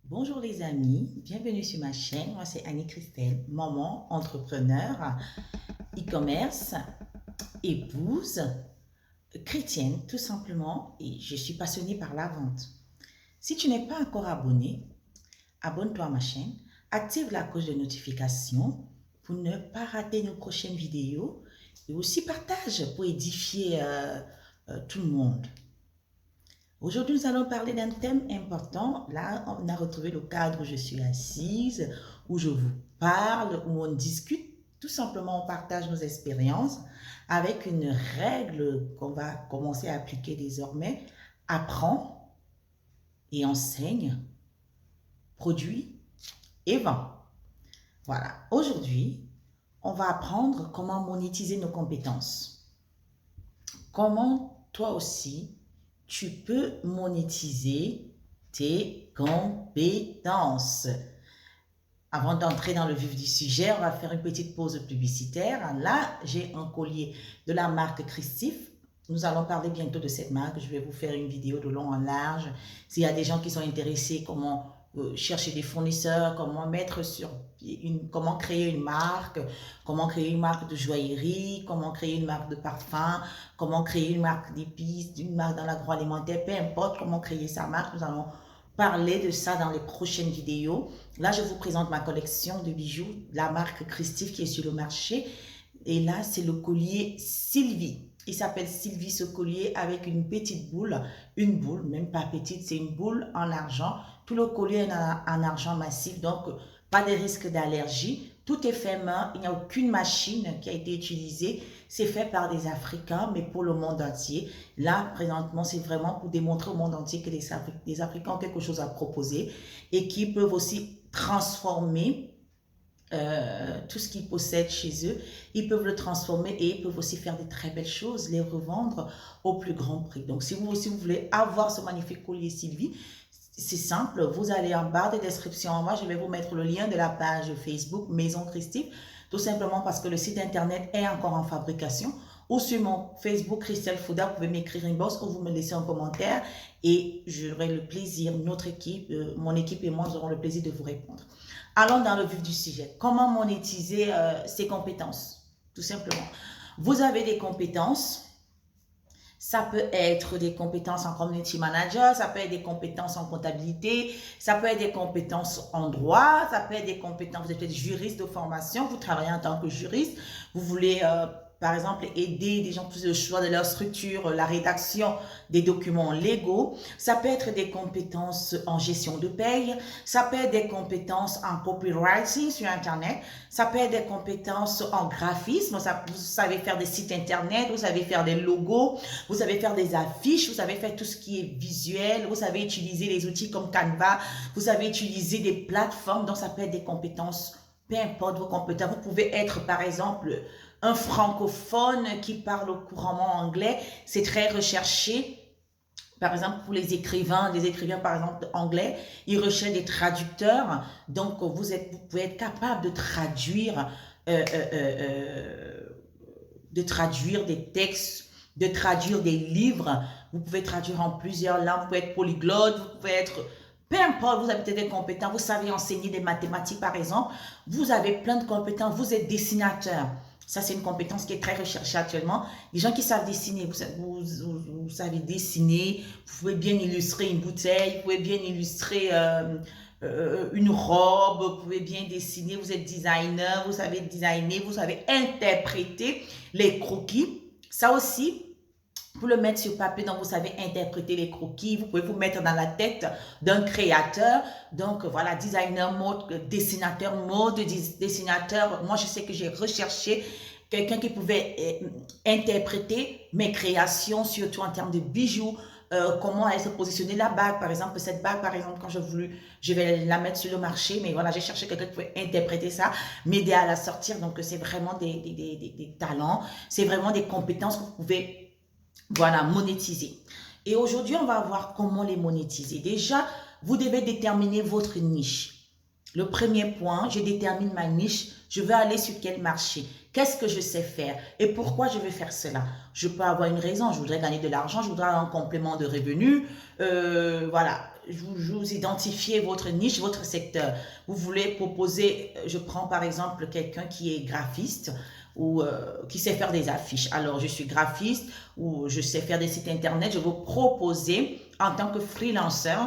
Bonjour les amis, bienvenue sur ma chaîne. Moi c'est Annie Christelle, maman, entrepreneur, e-commerce, épouse, chrétienne tout simplement et je suis passionnée par la vente. Si tu n'es pas encore abonné, abonne-toi à ma chaîne, active la cloche de notification pour ne pas rater nos prochaines vidéos et aussi partage pour édifier tout le monde. Aujourd'hui, nous allons parler d'un thème important. Là, on a retrouvé le cadre où je suis assise, où je vous parle, où on discute. Tout simplement, on partage nos expériences avec une règle qu'on va commencer à appliquer désormais. Apprends et enseigne, produit et vend. Voilà. Aujourd'hui, on va apprendre comment monétiser nos compétences. Comment toi aussi, tu peux monétiser tes compétences. Avant d'entrer dans le vif du sujet, on va faire une petite pause publicitaire. Là, j'ai un collier de la marque Christif. Nous allons parler bientôt de cette marque. Je vais vous faire une vidéo de long en large. S'il y a des gens qui sont intéressés, comment chercher des fournisseurs, comment mettre sur comment créer une marque de joaillerie, comment créer une marque de parfum, comment créer une marque d'épices, une marque dans l'agroalimentaire, peu importe comment créer sa marque. Nous allons parler de ça dans les prochaines vidéos. Là, je vous présente ma collection de bijoux, la marque Christif qui est sur le marché. Et là, c'est le collier Sylvie. Il s'appelle Sylvie, ce collier, avec une petite boule. Une boule, même pas petite, c'est une boule en argent. Tout le collier est en argent massif, donc pas de risque d'allergie. Tout est fait main, il n'y a aucune machine qui a été utilisée. C'est fait par des Africains, mais pour le monde entier. Là, présentement, c'est vraiment pour démontrer au monde entier que les Africains ont quelque chose à proposer et qui peuvent aussi transformer tout ce qu'ils possèdent chez eux, ils peuvent le transformer et ils peuvent aussi faire de très belles choses, les revendre au plus grand prix. Donc, si vous aussi vous voulez avoir ce magnifique collier Sylvie, c'est simple, vous allez en barre de description en bas, je vais vous mettre le lien de la page Facebook Maison Christif, tout simplement parce que le site internet est encore en fabrication. Ou sur mon Facebook Christelle Fouda, vous pouvez m'écrire une box ou vous me laissez un commentaire et j'aurai le plaisir, notre équipe, mon équipe et moi, nous aurons le plaisir de vous répondre. Allons dans le vif du sujet. Comment monétiser ses compétences? Tout simplement. Vous avez des compétences. Ça peut être des compétences en community manager, ça peut être des compétences en comptabilité, ça peut être des compétences en droit, ça peut être des compétences, vous êtes juriste de formation, vous travaillez en tant que juriste, vous voulez par exemple aider des gens pour le choix de leur structure, la rédaction des documents légaux, ça peut être des compétences en gestion de paye, ça peut être des compétences en copywriting sur internet, ça peut être des compétences en graphisme, vous savez faire des sites internet, vous savez faire des logos, vous savez faire des affiches, vous savez faire tout ce qui est visuel, vous savez utiliser les outils comme Canva, vous savez utiliser des plateformes, donc ça peut être des compétences, peu importe vos compétences. Vous pouvez être par exemple un francophone qui parle couramment anglais, c'est très recherché. Par exemple, pour les écrivains par exemple anglais, ils recherchent des traducteurs, donc vous pouvez être capable euh, euh, euh, de traduire des textes, de traduire des livres. Vous pouvez traduire en plusieurs langues, vous pouvez être polyglotte, vous pouvez être... Peu importe, vous avez des compétences, vous savez enseigner des mathématiques par exemple, vous avez plein de compétences, vous êtes dessinateur. Ça, c'est une compétence qui est très recherchée actuellement. Les gens qui savent dessiner, vous savez dessiner, vous pouvez bien illustrer une bouteille, vous pouvez bien illustrer une robe, vous pouvez bien dessiner, vous êtes designer, vous savez designer, vous savez interpréter les croquis. Ça aussi, vous le mettre sur papier, donc vous savez interpréter les croquis, vous pouvez vous mettre dans la tête d'un créateur, donc voilà, designer mode, dessinateur mode, dessinateur, moi je sais que j'ai recherché quelqu'un qui pouvait interpréter mes créations, surtout en termes de bijoux, comment elle se positionnait la bague, par exemple, cette bague, par exemple, quand j'ai voulu, je vais la mettre sur le marché, mais voilà, j'ai cherché quelqu'un qui pouvait interpréter ça, m'aider à la sortir, donc c'est vraiment des talents, c'est vraiment des compétences que vous pouvez voilà, monétiser. Et aujourd'hui, on va voir comment les monétiser. Déjà, vous devez déterminer votre niche. Le premier point, je détermine ma niche. Je veux aller sur quel marché? Qu'est-ce que je sais faire? Et pourquoi je veux faire cela? Je peux avoir une raison. Je voudrais gagner de l'argent. Je voudrais avoir un complément de revenus. Voilà. vous identifiez votre niche, votre secteur. Vous voulez proposer, je prends par exemple quelqu'un qui est graphiste ou qui sait faire des affiches. Alors, je suis graphiste ou je sais faire des sites internet. Je vais vous proposer en tant que freelancer,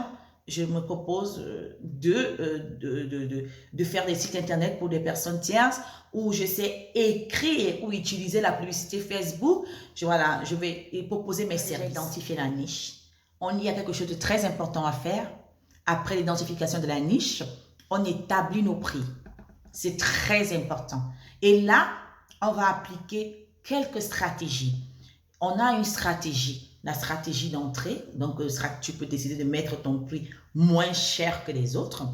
je me propose de faire des sites internet pour des personnes tierces où je sais écrire ou utiliser la publicité Facebook. Voilà, je vais proposer mes services. Identifier la niche. On y a quelque chose de très important à faire. Après l'identification de la niche, on établit nos prix. C'est très important. Et là, on va appliquer quelques stratégies. On a une stratégie, la stratégie d'entrée. Donc, tu peux décider de mettre ton prix moins cher que les autres.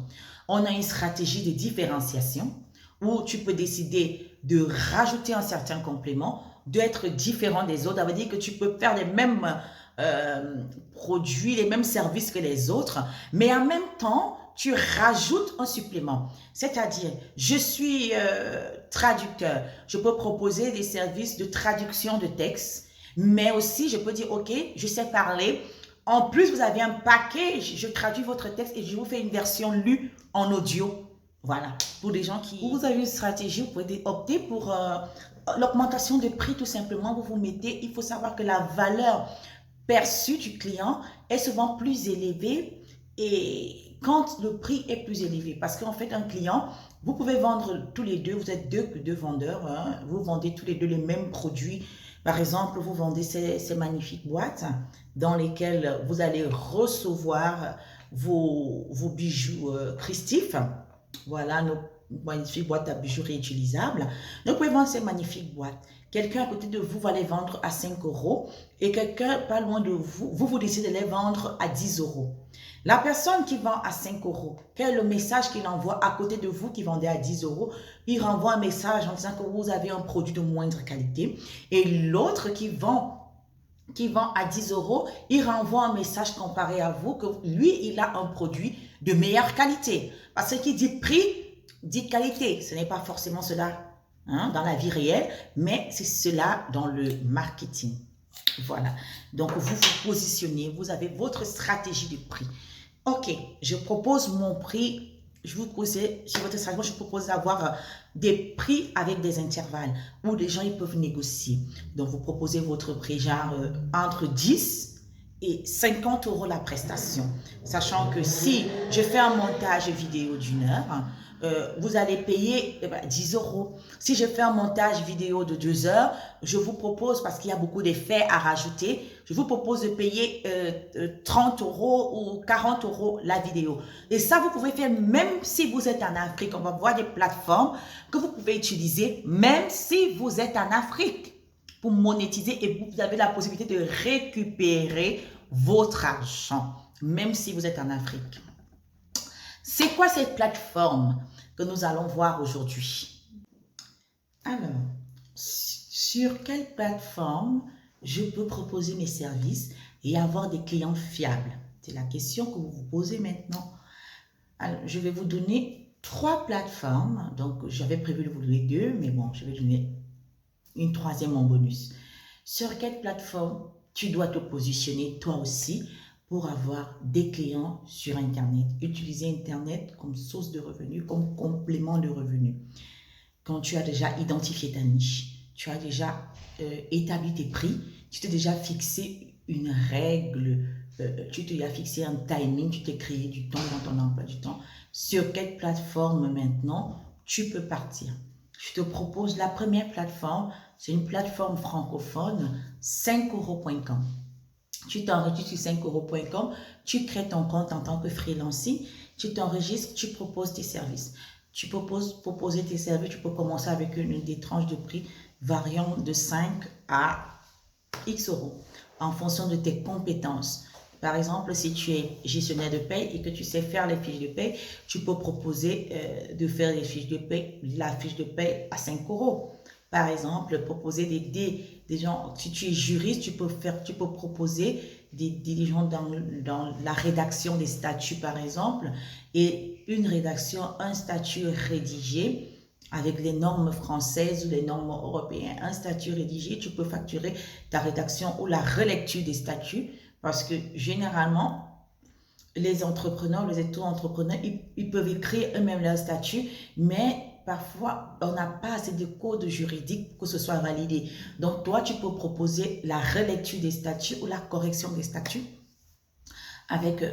On a une stratégie de différenciation où tu peux décider de rajouter un certain complément, d'être différent des autres. Ça veut dire que tu peux faire les mêmes produits, les mêmes services que les autres, mais en même temps, tu rajoutes un supplément. C'est-à-dire, je suis traducteur. Je peux proposer des services de traduction de texte, mais aussi, je peux dire, OK, je sais parler. En plus, vous avez un package. Je traduis votre texte et je vous fais une version lue en audio. Voilà. Pour les gens qui... Vous avez une stratégie, vous pouvez opter pour l'augmentation de prix tout simplement. Vous vous mettez, il faut savoir que la valeur perçue du client est souvent plus élevée et quand le prix est plus élevé. Parce qu'en fait, un client, vous pouvez vendre tous les deux, vous êtes deux vendeurs, hein, vous vendez tous les deux les mêmes produits. Par exemple, vous vendez ces magnifiques boîtes dans lesquelles vous allez recevoir vos bijoux Christif. Voilà nos magnifiques boîtes à bijoux réutilisables. Donc, vous pouvez vendre ces magnifiques boîtes. Quelqu'un à côté de vous va les vendre à 5 € et quelqu'un pas loin de vous, vous décidez de les vendre à 10 €. La personne qui vend à 5 €, quel est le message qu'il envoie à côté de vous qui vendez à 10 €? Il renvoie un message en disant que vous avez un produit de moindre qualité. Et l'autre qui vend à 10 €, il renvoie un message comparé à vous que lui, il a un produit de meilleure qualité. Parce que qui dit prix, dit qualité. Ce n'est pas forcément cela dans la vie réelle, mais c'est cela dans le marketing. Voilà. Donc, vous vous positionnez, vous avez votre stratégie de prix. OK, je propose mon prix. Je vous propose, sur votre stratégie, je propose d'avoir des prix avec des intervalles où les gens ils peuvent négocier. Donc, vous proposez votre prix genre entre 10 et 50 € la prestation. Sachant que si je fais un montage vidéo d'1 heure, vous allez payer 10 €. Si je fais un montage vidéo de 2 heures, je vous propose, parce qu'il y a beaucoup d'effets à rajouter, je vous propose de payer 30 € ou 40 € la vidéo. Et ça, vous pouvez faire même si vous êtes en Afrique. On va voir des plateformes que vous pouvez utiliser même si vous êtes en Afrique pour monétiser et vous avez la possibilité de récupérer votre argent, même si vous êtes en Afrique. C'est quoi cette plateforme que nous allons voir aujourd'hui? Alors, sur quelle plateforme je peux proposer mes services et avoir des clients fiables? C'est la question que vous vous posez maintenant. Alors, je vais vous donner 3 plateformes. Donc, j'avais prévu de vous donner 2, mais bon, je vais donner une 3e en bonus. Sur quelle plateforme tu dois te positionner toi aussi pour avoir des clients sur Internet? Utiliser Internet comme source de revenus, comme complément de revenus. Quand tu as déjà identifié ta niche, tu as déjà établi tes prix, tu t'es déjà fixé une règle, tu t'es déjà fixé un timing, tu t'es créé du temps dans ton emploi du temps. Sur quelle plateforme maintenant tu peux partir? Je te propose la première plateforme, c'est une plateforme francophone, 5euros.com. Tu t'enregistres sur 5euros.com, tu crées ton compte en tant que freelancing, tu t'enregistres, tu proposes tes services. Tu peux proposer tes services, tu peux commencer avec des tranches de prix variant de 5 à X euros en fonction de tes compétences. Par exemple, si tu es gestionnaire de paie et que tu sais faire les fiches de paie, tu peux proposer de faire les fiches de paie, la fiche de paie à 5 euros. Par exemple, proposer des gens, si tu es juriste, tu peux proposer des gens dans la rédaction des statuts, par exemple, et une rédaction, un statut rédigé avec les normes françaises ou les normes européennes. Un statut rédigé, tu peux facturer ta rédaction ou la relecture des statuts parce que généralement, les entrepreneurs, les auto-entrepreneurs, ils peuvent créer eux-mêmes leur statut, mais parfois, on n'a pas assez de code juridique pour que ce soit validé. Donc, toi, tu peux proposer la relecture des statuts ou la correction des statuts avec,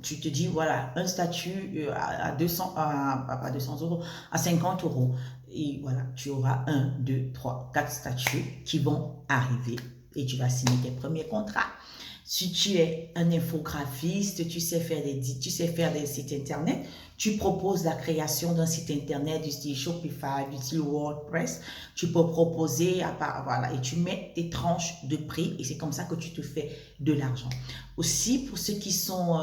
tu te dis, voilà, un statut à 200, pas 200 euros, à 50 euros. Et voilà, tu auras 1, 2, 3, 4 statuts qui vont arriver et tu vas signer tes premiers contrats. Si tu es un infographiste, tu sais faire des sites internet, tu proposes la création d'un site internet du style Shopify, du style WordPress, tu peux proposer, voilà, et tu mets tes tranches de prix et c'est comme ça que tu te fais de l'argent. Aussi, pour ceux qui sont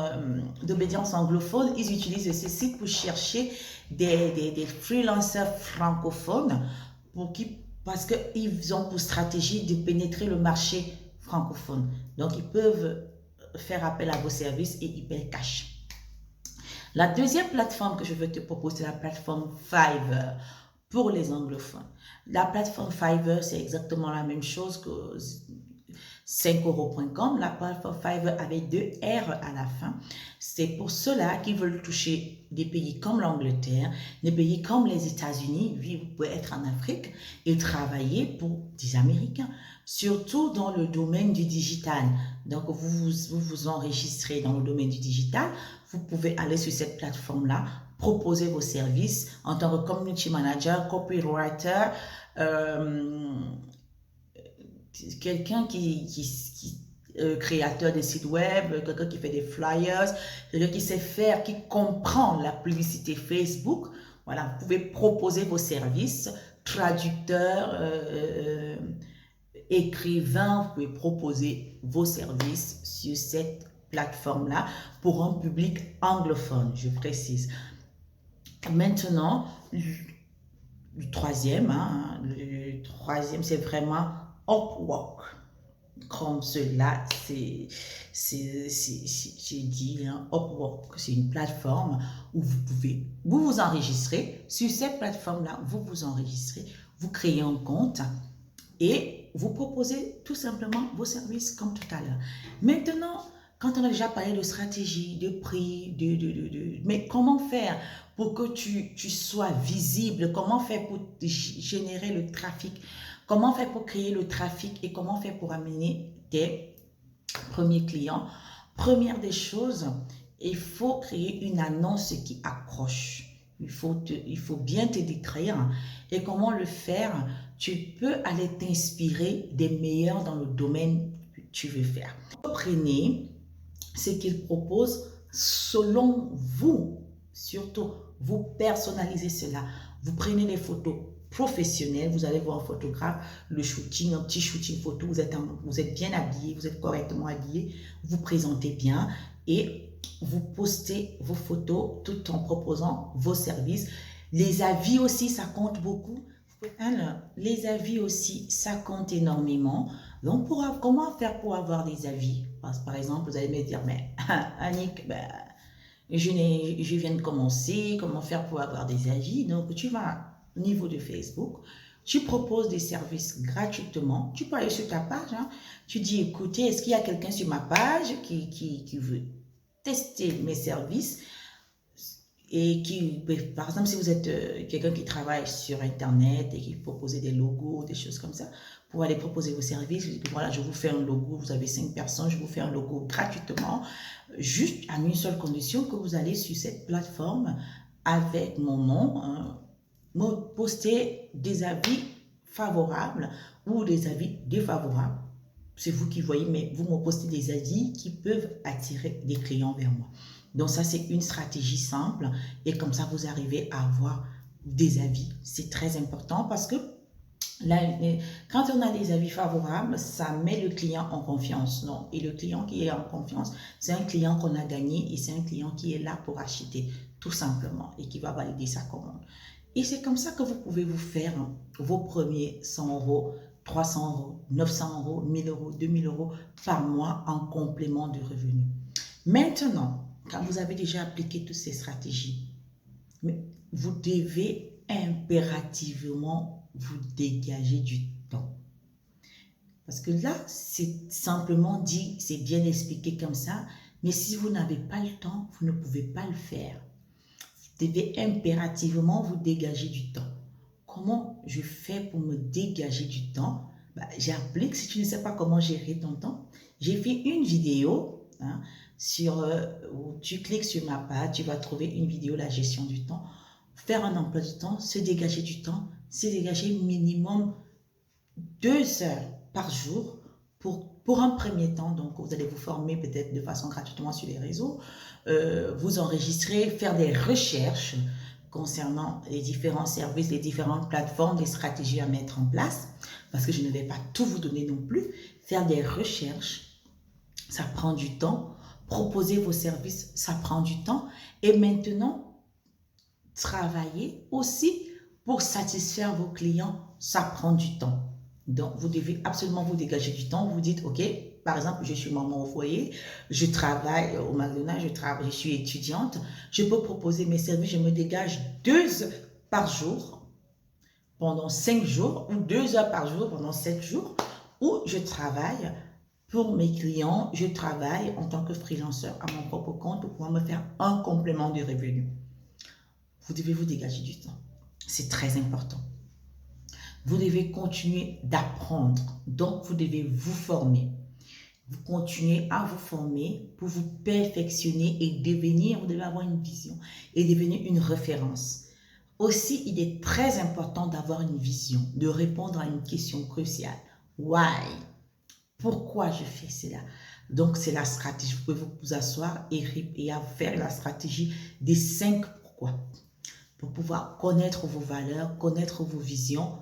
d'obédience anglophone, ils utilisent ces sites pour chercher des freelancers francophones parce qu'ils ont pour stratégie de pénétrer le marché francophone. Donc, ils peuvent faire appel à vos services et ils paient cash. La deuxième plateforme que je veux te proposer, c'est la plateforme Fiverr pour les anglophones. La plateforme Fiverr, c'est exactement la même chose que 5euros.com. La plateforme Fiverr avec 2 R à la fin. C'est pour ceux-là qui veulent toucher des pays comme l'Angleterre, des pays comme les États-Unis. Vous pouvez être en Afrique et travailler pour des Américains, surtout dans le domaine du digital. Donc, vous vous enregistrez dans le domaine du digital. Vous pouvez aller sur cette plateforme-là, proposer vos services en tant que community manager, copywriter, quelqu'un créateur de sites web, quelqu'un qui fait des flyers, quelqu'un qui sait faire, qui comprend la publicité Facebook. Voilà, vous pouvez proposer vos services, traducteur, écrivain, vous pouvez proposer vos services sur cette plateforme-là pour un public anglophone, je précise. Maintenant, le troisième, c'est vraiment Upwork. Comme cela, j'ai dit, Upwork, c'est une plateforme où vous pouvez vous enregistrer. Sur cette plateforme-là, vous vous enregistrez, vous créez un compte et vous proposez tout simplement vos services comme tout à l'heure. Maintenant, quand on a déjà parlé de stratégie, de prix, mais comment faire pour que tu sois visible? Comment faire pour générer le trafic? Comment faire pour créer le trafic et comment faire pour amener tes premiers clients? Première des choses, il faut créer une annonce qui accroche. Il faut bien te décrire. Et comment le faire? Tu peux aller t'inspirer des meilleurs dans le domaine que tu veux faire. Prenez ce qu'ils proposent selon vous. Surtout, vous personnalisez cela. Vous prenez des photos professionnelles, vous allez voir un photographe, le shooting, un petit shooting photo, vous êtes bien habillé, vous êtes correctement habillé, vous présentez bien et vous postez vos photos tout en proposant vos services. Les avis aussi, ça compte beaucoup. Alors, les avis aussi, ça compte énormément. Donc, comment faire pour avoir des avis? Par exemple, vous allez me dire, mais Annick, ben, je viens de commencer, comment faire pour avoir des avis? Donc, tu vas au niveau de Facebook, tu proposes des services gratuitement. Tu peux aller sur ta page, hein. Tu dis, écoutez, est-ce qu'il y a quelqu'un sur ma page qui veut tester mes services? Et par exemple, si vous êtes quelqu'un qui travaille sur Internet et qui propose des logos, des choses comme ça, pour aller proposer vos services, voilà, je vous fais un logo, vous avez 5 personnes, je vous fais un logo gratuitement, juste à une seule condition que vous allez sur cette plateforme avec mon nom, me poster des avis favorables ou des avis défavorables. C'est vous qui voyez, mais vous me postez des avis qui peuvent attirer des clients vers moi. Donc ça, c'est une stratégie simple et comme ça, vous arrivez à avoir des avis. C'est très important parce que là, quand on a des avis favorables, ça met le client en confiance. Non? Et le client qui est en confiance, c'est un client qu'on a gagné et c'est un client qui est là pour acheter tout simplement et qui va valider sa commande. Et c'est comme ça que vous pouvez vous faire vos premiers 100 euros, 300 euros, 900 euros, 1000 euros, 2000 euros par mois en complément de revenus. Maintenant, quand vous avez déjà appliqué toutes ces stratégies, vous devez impérativement vous dégager du temps. Parce que là, c'est simplement dit, c'est bien expliqué comme ça, Mais si vous n'avez pas le temps, vous ne pouvez pas le faire. Vous devez impérativement vous dégager du temps. Comment je fais pour me dégager du temps? J'applique, si tu ne sais pas comment gérer ton temps, j'ai fait une vidéo, où tu cliques sur ma page, tu vas trouver une vidéo, la gestion du temps. Faire un emploi du temps, se dégager du temps, se dégager minimum 2 heures par jour pour un premier temps. Donc, vous allez vous former peut-être de façon gratuitement sur les réseaux, vous enregistrer, faire des recherches concernant les différents services, les différentes plateformes, les stratégies à mettre en place, parce que je ne vais pas tout vous donner non plus. Faire des recherches, ça prend du temps. Proposer vos services, ça prend du temps. Et maintenant, travailler aussi pour satisfaire vos clients, ça prend du temps. Donc, vous devez absolument vous dégager du temps. Vous dites, OK, par exemple, je suis maman au foyer, je travaille au McDonald's, je suis étudiante, je peux proposer mes services, je me dégage 2 heures par jour pendant 5 jours ou 2 heures par jour pendant 7 jours où je travaille pour mes clients, je travaille en tant que freelanceur à mon propre compte pour pouvoir me faire un complément de revenu. Vous devez vous dégager du temps. C'est très important. Vous devez continuer d'apprendre. Donc, vous devez vous former. Vous continuez à vous former pour vous perfectionner et devenir, vous devez avoir une vision et devenir une référence. Aussi, il est très important d'avoir une vision, de répondre à une question cruciale. Why? Pourquoi je fais cela? Donc, c'est la stratégie. Vous pouvez vous asseoir et faire la stratégie des 5 pourquoi. Pour pouvoir connaître vos valeurs, connaître vos visions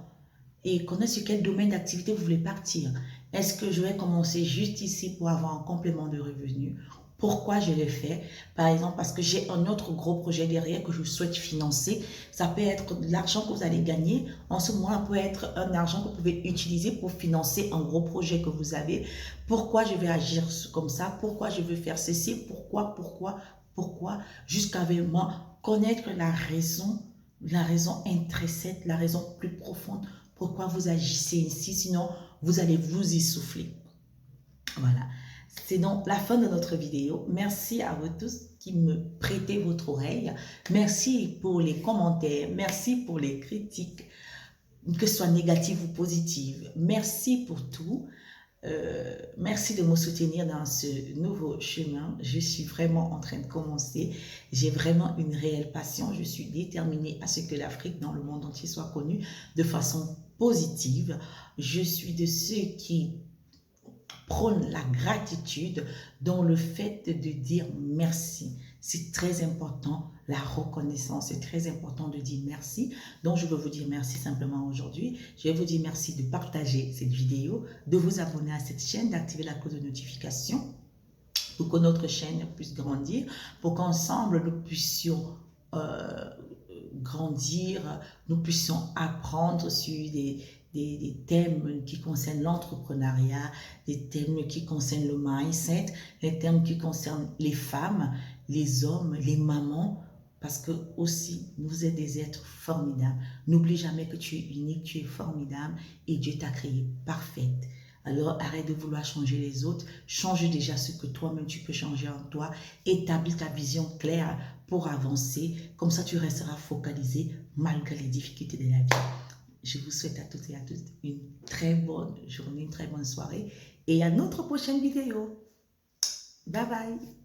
et connaître sur quel domaine d'activité vous voulez partir. Est-ce que je vais commencer juste ici pour avoir un complément de revenu? Pourquoi je le fais? Par exemple, parce que j'ai un autre gros projet derrière que je souhaite financer. Ça peut être de l'argent que vous allez gagner. En ce moment, ça peut être un argent que vous pouvez utiliser pour financer un gros projet que vous avez. Pourquoi je vais agir comme ça? Pourquoi je veux faire ceci? Pourquoi? Jusqu'à vraiment connaître la raison intrinsèque, la raison plus profonde. Pourquoi vous agissez ainsi? Sinon, vous allez vous essouffler. Voilà. C'est donc la fin de notre vidéo. Merci à vous tous qui me prêtez votre oreille. Merci pour les commentaires. Merci pour les critiques, que ce soit négatives ou positives. Merci pour tout. Merci de me soutenir dans ce nouveau chemin. Je suis vraiment en train de commencer. J'ai vraiment une réelle passion. Je suis déterminée à ce que l'Afrique dans le monde entier soit connue de façon positive. Je suis de ceux qui prône la gratitude, dans le fait de dire merci. C'est très important, la reconnaissance, c'est très important de dire merci. Donc, je veux vous dire merci simplement aujourd'hui. Je vais vous dire merci de partager cette vidéo, de vous abonner à cette chaîne, d'activer la cloche de notification pour que notre chaîne puisse grandir, pour qu'ensemble nous puissions grandir, nous puissions apprendre sur des thèmes qui concernent l'entrepreneuriat, des thèmes qui concernent le mindset, les thèmes qui concernent les femmes, les hommes, les mamans, parce que aussi, vous êtes des êtres formidables. N'oublie jamais que tu es unique, tu es formidable et Dieu t'a créé parfaite. Alors, arrête de vouloir changer les autres. Change déjà ce que toi-même tu peux changer en toi. Établis ta vision claire pour avancer. Comme ça, tu resteras focalisé malgré les difficultés de la vie. Je vous souhaite à toutes et à tous une très bonne journée, une très bonne soirée. Et à notre prochaine vidéo. Bye bye.